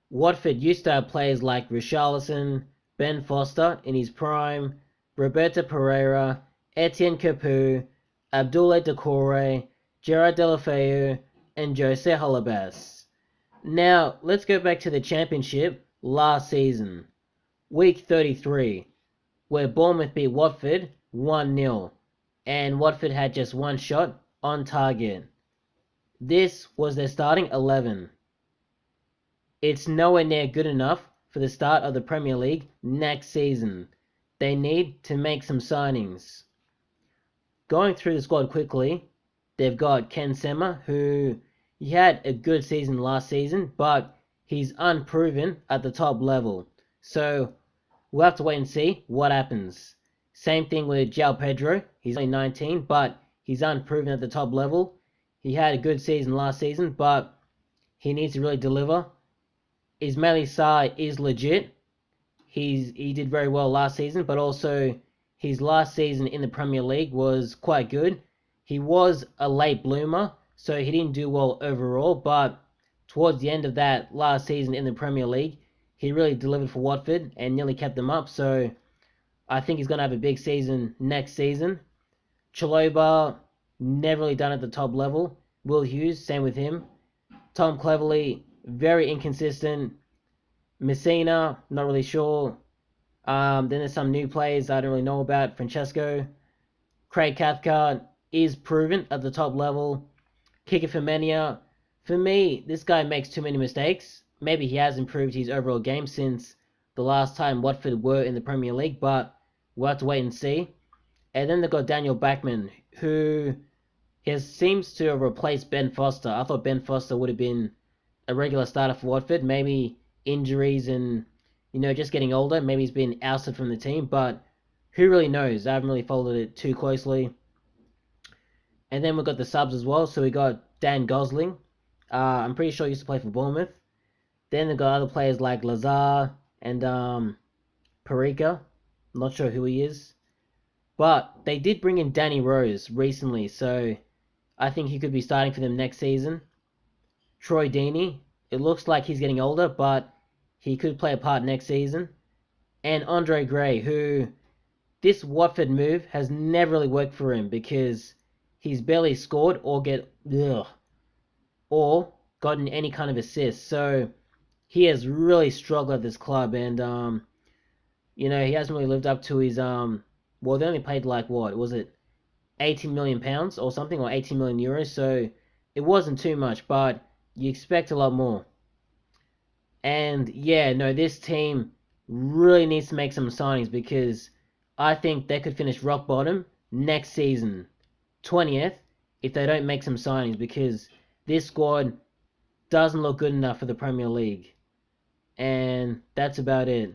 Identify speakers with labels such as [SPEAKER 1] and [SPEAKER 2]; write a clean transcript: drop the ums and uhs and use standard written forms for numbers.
[SPEAKER 1] Watford used to have players like Richarlison, Ben Foster in his prime, Roberto Pereira, Etienne Capoue, Abdoulaye Doucouré, Gerard Deulofeu, and Jose Holebas. Now, let's go back to the championship last season, week 33, where Bournemouth beat Watford 1-0, and Watford had just one shot on target. This was their starting 11. It's nowhere near good enough for the start of the Premier League next season. They need to make some signings. Going through the squad quickly, they've got Ken Sema, who he had a good season last season, but he's unproven at the top level. So we'll have to wait and see what happens. Same thing with João Pedro. He's only 19, but he's unproven at the top level. He had a good season last season, but he needs to really deliver. Ismaili Sarr is legit. He did very well last season, but also his last season in the Premier League was quite good. He was a late bloomer, so he didn't do well overall, but towards the end of that last season in the Premier League, he really delivered for Watford and nearly kept them up, so I think he's going to have a big season next season. Chalobah, never really done at the top level. Will Hughes, same with him. Tom Cleverley, very inconsistent. Messina, not really sure. Then there's some new players I don't really know about. Francesco. Craig Cathcart is proven at the top level. Kika Femenia. For me, this guy makes too many mistakes. Maybe he has improved his overall game since the last time Watford were in the Premier League, but we'll have to wait and see. And then they've got Daniel Bachmann, who seems to have replaced Ben Foster. I thought Ben Foster would have been a regular starter for Watford. Maybe injuries and just getting older. Maybe he's been ousted from the team, but who really knows? I haven't really followed it too closely. And then we've got the subs as well. So we got Dan Gosling. I'm pretty sure he used to play for Bournemouth. Then they've got other players like Lazar and Parika. Not sure who he is. But they did bring in Danny Rose recently, so I think he could be starting for them next season. Troy Deeney, it looks like he's getting older, but he could play a part next season. And Andre Gray, who this Watford move has never really worked for him because he's barely scored or gotten any kind of assist. So he has really struggled at this club, and he hasn't really lived up to his well, they only paid like what was it, 18 million pounds or something, or 18 million euros. So it wasn't too much, but you expect a lot more. And yeah, no, this team really needs to make some signings because I think they could finish rock bottom next season, 20th, if they don't make some signings because this squad doesn't look good enough for the Premier League. And that's about it.